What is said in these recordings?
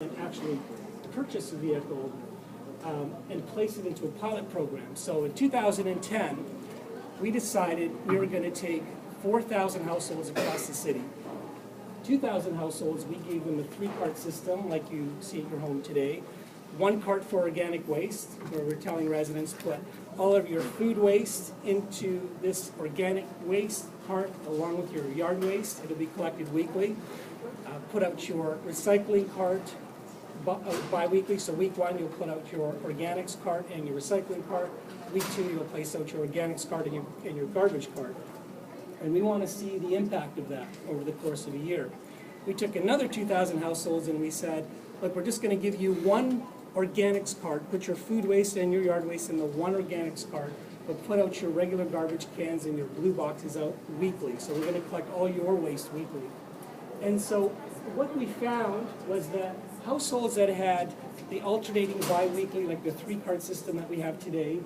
and actually purchase a vehicle and place it into a pilot program. So in 2010, we decided we were going to take 4,000 households across the city. 2,000 households, we gave them a 3-cart system like you see at your home today. 1 cart for organic waste, where we're telling residents put all of your food waste into this organic waste cart along with your yard waste. It'll be collected weekly. Put out your recycling cart bi-weekly, so week 1 you'll put out your organics cart and your recycling cart. Week 2 you'll place out your organics cart and your garbage cart. And we want to see the impact of that over the course of a year. We took another 2,000 households and we said, look, we're just going to give you 1 organics cart, put your food waste and your yard waste in the 1 organics cart, but put out your regular garbage cans and your blue boxes out weekly. So we're going to collect all your waste weekly. And so what we found was that households that had the alternating bi-weekly, like the 3-cart system that we have today,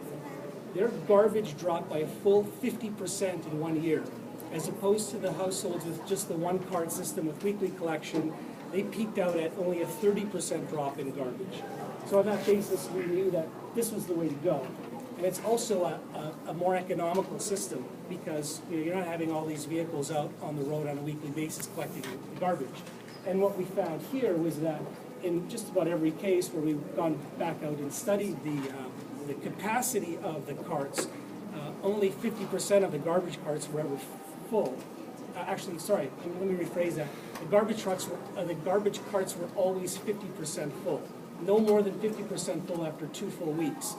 their garbage dropped by a full 50% in 1 year, as opposed to the households with just the 1-cart system with weekly collection. They peaked out at only a 30% drop in garbage. So on that basis, we knew that this was the way to go. And it's also a more economical system because you're not having all these vehicles out on the road on a weekly basis collecting the garbage. And what we found here was that in just about every case where we've gone back out and studied the capacity of the carts, only 50% of the garbage carts were ever full. Actually, sorry, let me rephrase that. The garbage carts were always 50% full. No more than 50% full after 2 full weeks.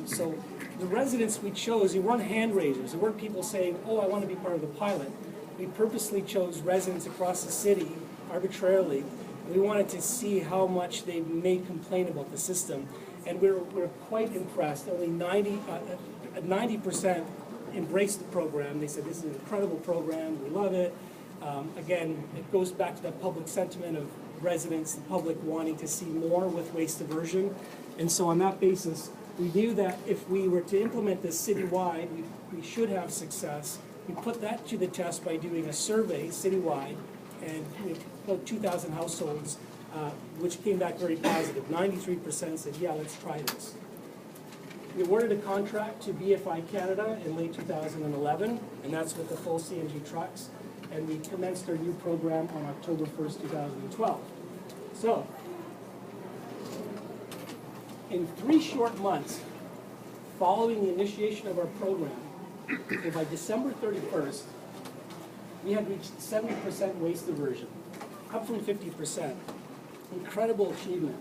So the residents we chose, they weren't hand raisers. There weren't people saying, oh, I want to be part of the pilot. We purposely chose residents across the city arbitrarily. We wanted to see how much they may complain about the system. And we're quite impressed. Only 90% embraced the program. They said, this is an incredible program, we love it. Again, it goes back to that public sentiment of residents, the public wanting to see more with waste diversion. And so on that basis, we knew that if we were to implement this citywide, we should have success. We put that to the test by doing a survey citywide, and about 2,000 households, which came back very positive. 93% said, yeah, let's try this. We awarded a contract to BFI Canada in late 2011, and that's with the full CNG trucks, and we commenced our new program on October 1st, 2012. So, in 3 short months, following the initiation of our program, by December 31st, we had reached 70% waste diversion, up from 50%. Incredible achievement.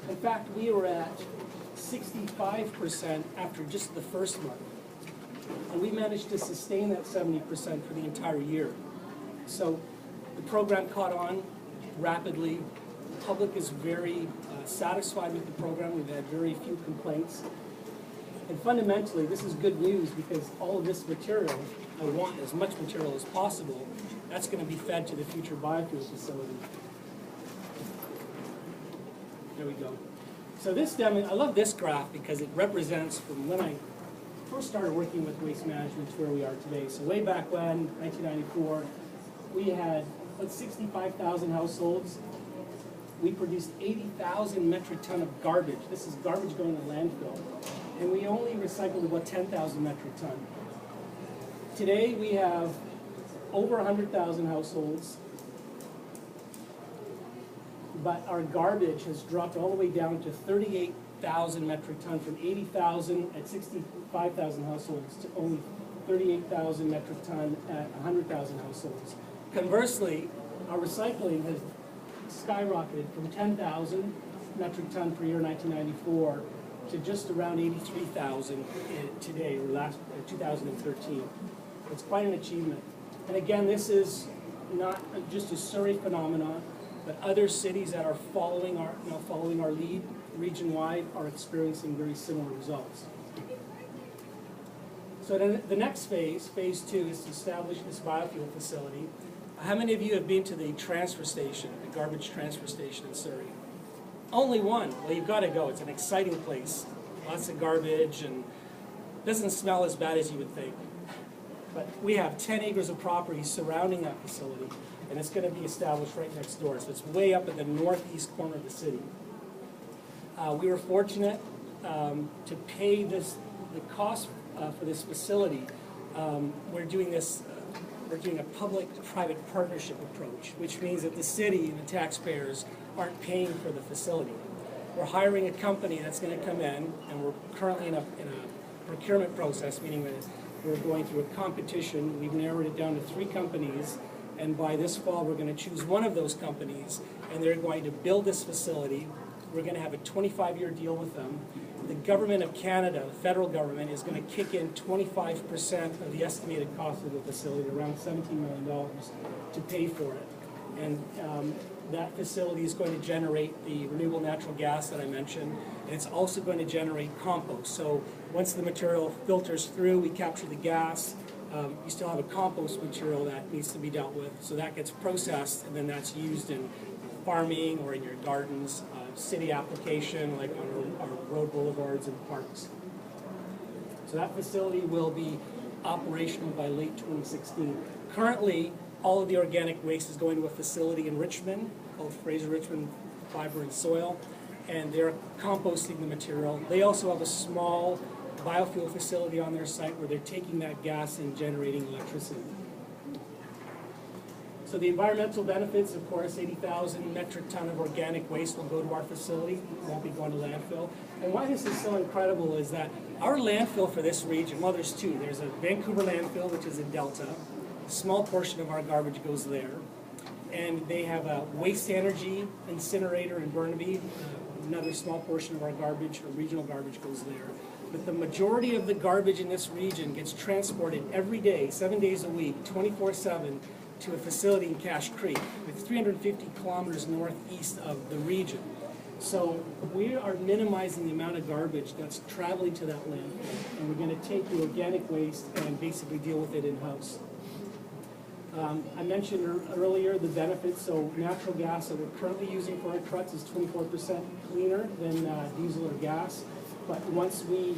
In fact, we were at 65% after just the first month. And we managed to sustain that 70% for the entire year. So the program caught on rapidly. The public is very satisfied with the program. We've had very few complaints. And fundamentally, this is good news because all of this material, I want as much material as possible, that's going to be fed to the future biofuel facility. There we go. So this demo, I love this graph because it represents from when I first started working with waste management to where we are today. So way back when, 1994, we had about 65,000 households. We produced 80,000 metric ton of garbage. This is garbage going to landfill. And we only recycled about 10,000 metric ton. Today we have over 100,000 households, but our garbage has dropped all the way down to 38,000 metric ton, from 80,000 at 65,000 households to only 38,000 metric ton at 100,000 households. Conversely, our recycling has skyrocketed from 10,000 metric ton per year in 1994 to just around 83,000 today, or 2013. It's quite an achievement. And again, this is not just a Surrey phenomenon, but other cities that are following our lead region-wide are experiencing very similar results. So then the next phase, phase 2, is to establish this biofuel facility. How many of you have been to the transfer station, the garbage transfer station in Surrey? Only one. Well, you've got to go. It's an exciting place. Lots of garbage, and doesn't smell as bad as you would think. But we have 10 acres of property surrounding that facility. and it's going to be established right next door. So it's way up at the northeast corner of the city. We were fortunate to pay the cost for this facility. We're doing a public-private partnership approach, which means that the city and the taxpayers aren't paying for the facility. We're hiring a company that's going to come in, and we're currently in a procurement process, meaning that we're going through a competition. We've narrowed it down to 3 companies, and by this fall we're going to choose one of those companies, and they're going to build this facility. We're going to have a 25-year deal with them. The government of Canada, the federal government, is going to kick in 25% of the estimated cost of the facility, around $17 million, to pay for it. And that facility is going to generate the renewable natural gas that I mentioned, and it's also going to generate compost. So once the material filters through, we capture the gas. You still have a compost material that needs to be dealt with, so that gets processed, and then that's used in farming or in your gardens, city application like on our road boulevards and parks. So that facility will be operational by late 2016. Currently, all of the organic waste is going to a facility in Richmond called Fraser Richmond Fiber and Soil, and they're composting the material. They also have a small biofuel facility on their site where they're taking that gas and generating electricity. So the environmental benefits, of course, 80,000 metric ton of organic waste will go to our facility. It won't be going to landfill. And why this is so incredible is that our landfill for this region, well, there's 2. There's a Vancouver landfill, which is in Delta. A small portion of our garbage goes there. And they have a waste energy incinerator in Burnaby. Another small portion of our garbage, or regional garbage, goes there. But the majority of the garbage in this region gets transported every day, 7 days a week, 24/7, to a facility in Cache Creek. It's 350 kilometers northeast of the region. So we are minimizing the amount of garbage that's traveling to that landfill, and we're going to take the organic waste and basically deal with it in-house. I mentioned earlier the benefits. So natural gas that we're currently using for our trucks is 24% cleaner than diesel or gas. But once we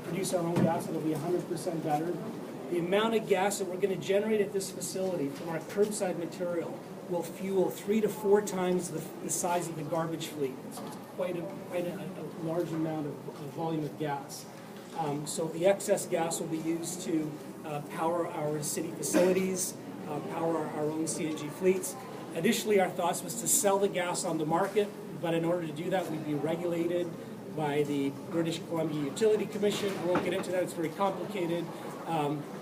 produce our own gas, it'll be 100% better. The amount of gas that we're going to generate at this facility from our curbside material will fuel 3 to 4 times the size of the garbage fleet. It's quite a large amount of volume of gas. So the excess gas will be used to power our city facilities, power our own CNG fleets. Additionally, our thoughts was to sell the gas on the market, but in order to do that, we'd be regulated by the British Columbia Utility Commission. I won't get into that, it's very complicated,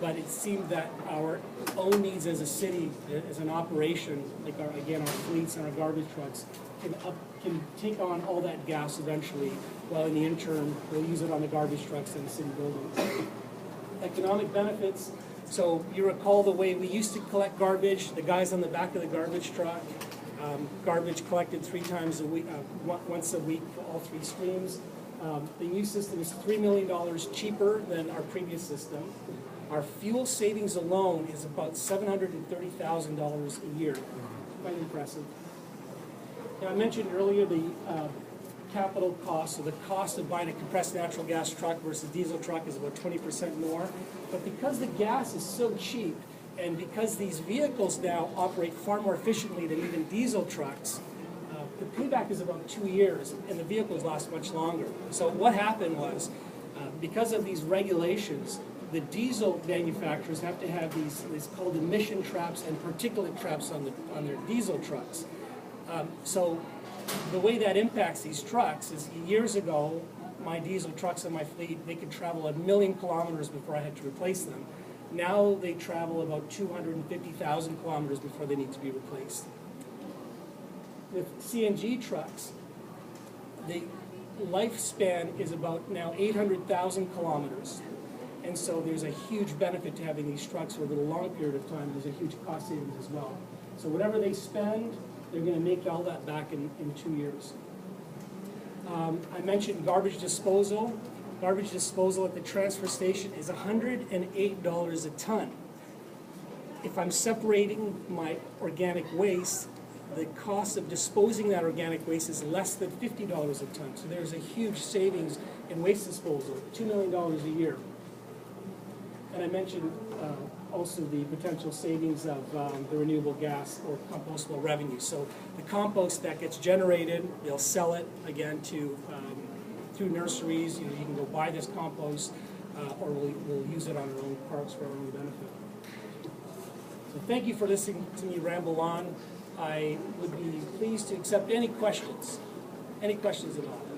but it seemed that our own needs as a city, as an operation, like our fleets and our garbage trucks, can take on all that gas eventually, while in the interim, we'll use it on the garbage trucks and city buildings. Economic benefits. So you recall the way we used to collect garbage, the guys on the back of the garbage truck, garbage collected 3 times a week, once a week for all 3 streams. The new system is $3 million cheaper than our previous system. Our fuel savings alone is about $730,000 a year. Quite impressive. Now, I mentioned earlier the capital cost, so the cost of buying a compressed natural gas truck versus diesel truck is about 20% more. But because the gas is so cheap, and because these vehicles now operate far more efficiently than even diesel trucks, the payback is about 2 years, and the vehicles last much longer. So what happened was, because of these regulations, the diesel manufacturers have to have these called emission traps and particulate traps on their diesel trucks. So the way that impacts these trucks is, years ago, my diesel trucks in my fleet, they could travel 1 million kilometers before I had to replace them. Now they travel about 250,000 kilometers before they need to be replaced. With CNG trucks, the lifespan is about now 800,000 kilometers. And so there's a huge benefit to having these trucks over a long period of time. There's a huge cost savings as well. So whatever they spend, they're going to make all that back in 2 years. I mentioned garbage disposal. Garbage disposal at the transfer station is $108 a ton. If I'm separating my organic waste, the cost of disposing that organic waste is less than $50 a ton. So there's a huge savings in waste disposal, $2 million a year. And I mentioned also the potential savings of the renewable gas or compostable revenue. So the compost that gets generated, they'll sell it again to through nurseries. You can go buy this compost, or we'll use it on our own parks for our own benefit. So thank you for listening to me ramble on. I would be pleased to accept any questions at all.